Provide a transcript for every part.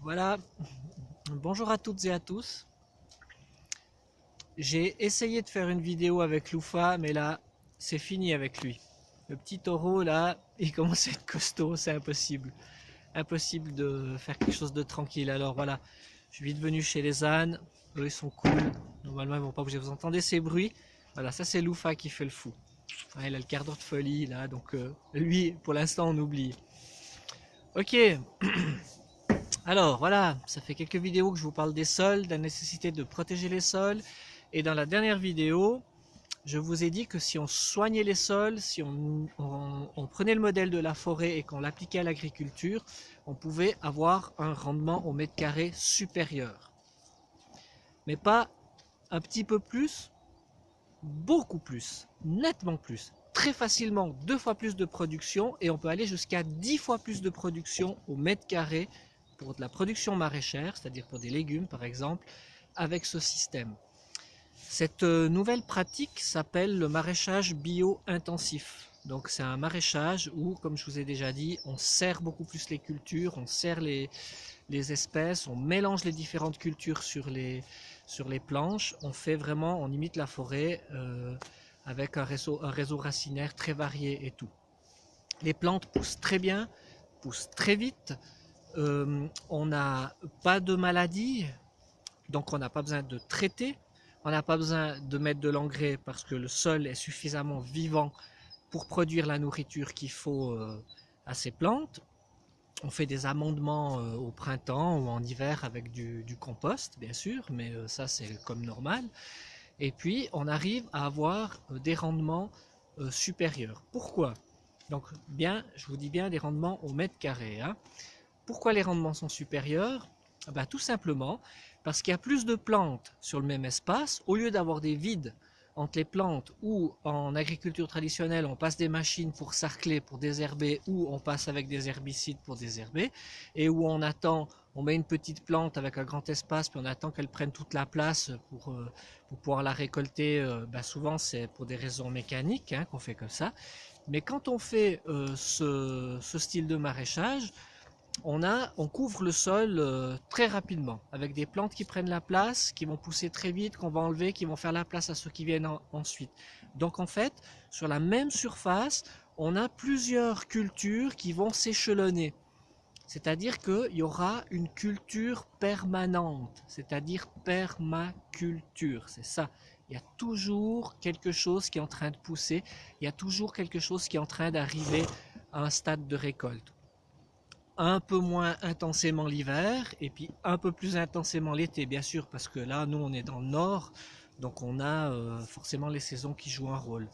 Voilà, bonjour à toutes et à tous. J'ai essayé de faire une vidéo avec Loufa, mais là, c'est fini avec lui. Le petit taureau, là, il commence à être costaud, c'est impossible. Impossible de faire quelque chose de tranquille. Alors voilà, je suis vite venu chez les ânes. Eux, ils sont cool. Normalement, ils vont pas bouger. Vous entendez ces bruits? Voilà, ça c'est Loufa qui fait le fou. Ouais, il a le quart d'heure de folie, là, donc lui, pour l'instant, on oublie. Ok, alors voilà, ça fait quelques vidéos que je vous parle des sols, de la nécessité de protéger les sols. Et dans la dernière vidéo, je vous ai dit que si on soignait les sols, si on prenait le modèle de la forêt et qu'on l'appliquait à l'agriculture, on pouvait avoir un rendement au mètre carré supérieur. Mais pas un petit peu plus, beaucoup plus, nettement plus. Très facilement 2 fois plus de production et on peut aller jusqu'à 10 fois plus de production au mètre carré pour de la production maraîchère, c'est-à-dire pour des légumes par exemple, avec ce système. Cette nouvelle pratique s'appelle le maraîchage bio-intensif. Donc c'est un maraîchage où, comme je vous ai déjà dit, on serre beaucoup plus les cultures, on serre les espèces, on mélange les différentes cultures sur les planches, on fait vraiment, on imite la forêt avec un réseau racinaire très varié et tout. Les plantes poussent très bien, poussent très vite, on n'a pas de maladies, donc on n'a pas besoin de traiter, on n'a pas besoin de mettre de l'engrais parce que le sol est suffisamment vivant pour produire la nourriture qu'il faut à ces plantes. On fait des amendements au printemps ou en hiver avec du compost, bien sûr, mais ça c'est comme normal. Et puis on arrive à avoir des rendements supérieurs. Pourquoi? Donc bien, je vous dis bien des rendements au mètre carré. Hein. Pourquoi les rendements sont supérieurs? Ben, tout simplement parce qu'il y a plus de plantes sur le même espace. Au lieu d'avoir des vides entre les plantes ou en agriculture traditionnelle on passe des machines pour sarcler, pour désherber ou on passe avec des herbicides pour désherber et où on attend, on met une petite plante avec un grand espace puis on attend qu'elle prenne toute la place pour pouvoir la récolter. Ben souvent c'est pour des raisons mécaniques hein, qu'on fait comme ça. Mais quand on fait ce style de maraîchage, on couvre le sol très rapidement avec des plantes qui prennent la place, qui vont pousser très vite, qu'on va enlever, qui vont faire la place à ceux qui viennent ensuite. Donc en fait, sur la même surface, on a plusieurs cultures qui vont s'échelonner. C'est-à-dire qu'il y aura une culture permanente, c'est-à-dire permaculture, c'est ça. Il y a toujours quelque chose qui est en train de pousser, il y a toujours quelque chose qui est en train d'arriver à un stade de récolte un peu moins intensément l'hiver et puis un peu plus intensément l'été, bien sûr, parce que là, nous, on est dans le nord, donc on a forcément les saisons qui jouent un rôle.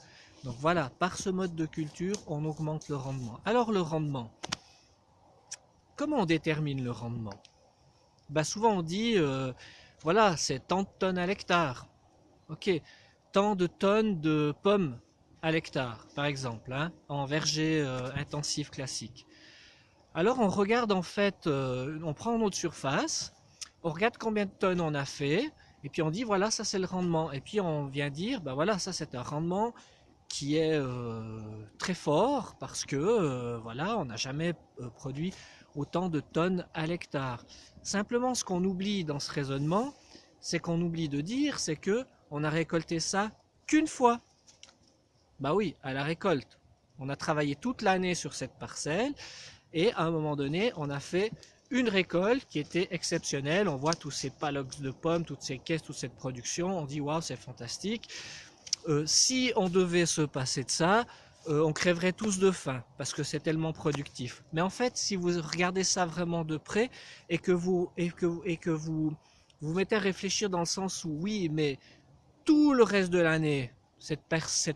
Donc voilà, par ce mode de culture, on augmente le rendement. Alors le rendement, comment on détermine le rendement? Bah, souvent on dit, voilà, c'est tant de tonnes à l'hectare. Ok, tant de tonnes de pommes à l'hectare, par exemple, hein, en verger intensif classique. Alors on regarde en fait, on prend notre surface, on regarde combien de tonnes on a fait, et puis on dit voilà ça c'est le rendement. Et puis on vient dire ben voilà ça c'est un rendement qui est très fort parce que voilà on n'a jamais produit autant de tonnes à l'hectare. Simplement ce qu'on oublie dans ce raisonnement, c'est qu'on oublie de dire c'est que on a récolté ça qu'une fois. Bah oui, à la récolte. On a travaillé toute l'année sur cette parcelle et à un moment donné, on a fait une récolte qui était exceptionnelle. On voit tous ces paddocks de pommes, toutes ces caisses, toute cette production. On dit waouh, c'est fantastique. Si on devait se passer de ça, on crèverait tous de faim parce que c'est tellement productif. Mais en fait, si vous regardez ça vraiment de près et que vous mettez à réfléchir dans le sens où oui, mais tout le reste de l'année, cette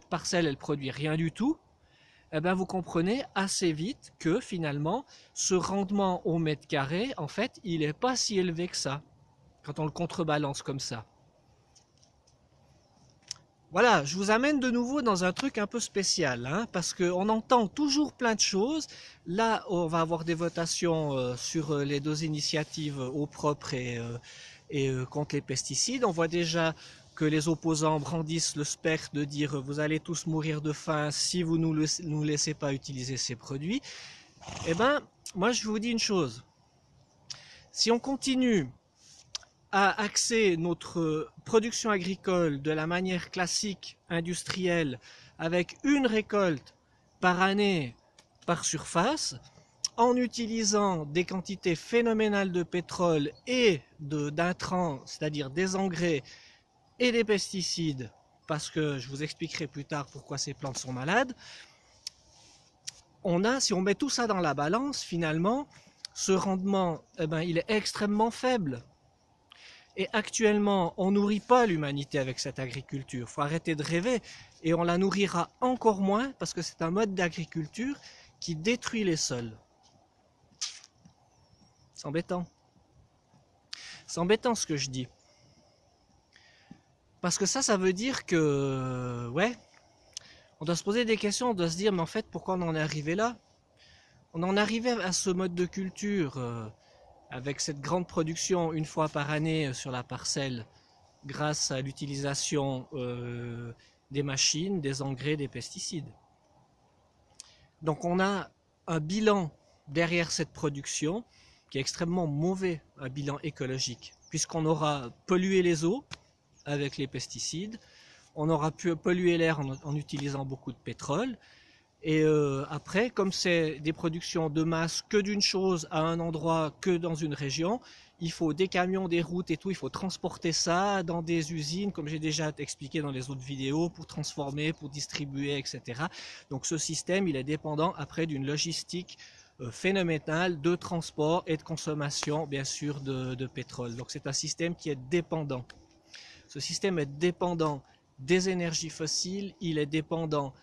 parcelle, elle produit rien du tout, eh ben vous comprenez assez vite que finalement, ce rendement au mètre carré, en fait, il n'est pas si élevé que ça, quand on le contrebalance comme ça. Voilà, je vous amène de nouveau dans un truc un peu spécial, hein, parce qu'on entend toujours plein de choses. Là, on va avoir des votations sur les deux initiatives eau propre et contre les pesticides. On voit déjà que les opposants brandissent le spectre de dire vous allez tous mourir de faim si vous nous laissez pas utiliser ces produits. Eh ben, moi je vous dis une chose. Si on continue à axer notre production agricole de la manière classique, industrielle, avec une récolte par année, par surface, en utilisant des quantités phénoménales de pétrole et d'intrants, c'est-à-dire des engrais et des pesticides, parce que je vous expliquerai plus tard pourquoi ces plantes sont malades, si on met tout ça dans la balance, finalement, ce rendement, il est extrêmement faible. Et actuellement, on nourrit pas l'humanité avec cette agriculture. Il faut arrêter de rêver. Et on la nourrira encore moins parce que c'est un mode d'agriculture qui détruit les sols. C'est embêtant. C'est embêtant ce que je dis. Parce que ça veut dire que, ouais, on doit se poser des questions, on doit se dire, mais en fait, pourquoi on en est arrivé là? On en est arrivé à ce mode de culture avec cette grande production une fois par année sur la parcelle, grâce à l'utilisation des machines, des engrais, des pesticides. Donc on a un bilan derrière cette production qui est extrêmement mauvais, un bilan écologique, puisqu'on aura pollué les eaux avec les pesticides, on aura pu polluer l'air en utilisant beaucoup de pétrole, et après, comme c'est des productions de masse que d'une chose à un endroit, que dans une région, il faut des camions, des routes et tout, il faut transporter ça dans des usines, comme j'ai déjà expliqué dans les autres vidéos, pour transformer, pour distribuer, etc. Donc ce système, il est dépendant après d'une logistique phénoménale de transport et de consommation, bien sûr, de pétrole. Donc c'est un système qui est dépendant. Ce système est dépendant des énergies fossiles, il est dépendant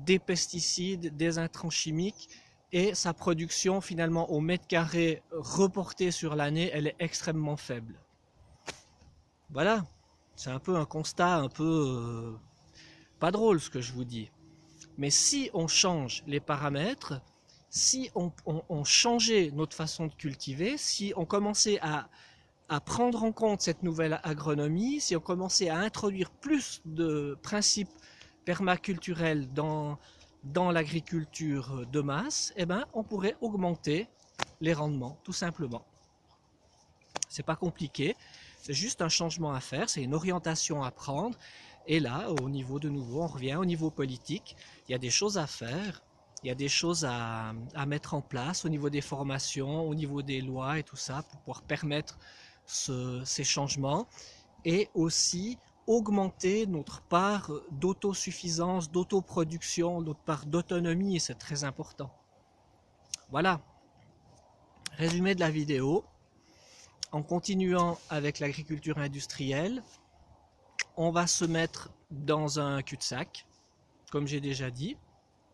des pesticides, des intrants chimiques, et sa production finalement au mètre carré reportée sur l'année, elle est extrêmement faible. Voilà, c'est un peu un constat un peu pas drôle ce que je vous dis. Mais si on change les paramètres, si on changeait notre façon de cultiver, si on commençait à prendre en compte cette nouvelle agronomie, si on commençait à introduire plus de principes permaculturels dans l'agriculture de masse, eh ben, on pourrait augmenter les rendements, tout simplement. C'est pas compliqué, c'est juste un changement à faire, c'est une orientation à prendre. Et là, au niveau de nouveau, on revient au niveau politique, il y a des choses à faire, il y a des choses à mettre en place au niveau des formations, au niveau des lois et tout ça, pour pouvoir permettre ces changements, et aussi augmenter notre part d'autosuffisance, d'autoproduction, notre part d'autonomie, et c'est très important. Voilà, résumé de la vidéo. En continuant avec l'agriculture industrielle, on va se mettre dans un cul-de-sac, comme j'ai déjà dit.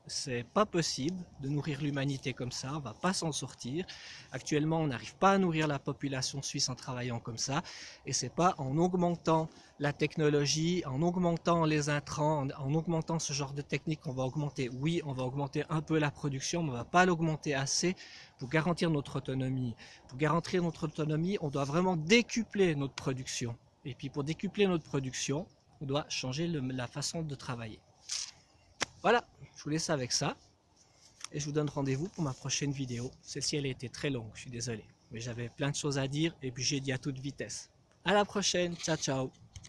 C'est pas possible de nourrir l'humanité comme ça, on va pas s'en sortir. Actuellement, on n'arrive pas à nourrir la population suisse en travaillant comme ça, et c'est pas en augmentant la technologie, en augmentant les intrants, en augmentant ce genre de technique qu'on va augmenter. Oui, on va augmenter un peu la production, mais on va pas l'augmenter assez pour garantir notre autonomie. Pour garantir notre autonomie, on doit vraiment décupler notre production. Et puis pour décupler notre production, on doit changer la façon de travailler. Voilà, je vous laisse avec ça, et je vous donne rendez-vous pour ma prochaine vidéo. Celle-ci, elle a été très longue, je suis désolé, mais j'avais plein de choses à dire, et puis j'ai dit à toute vitesse. À la prochaine, ciao ciao.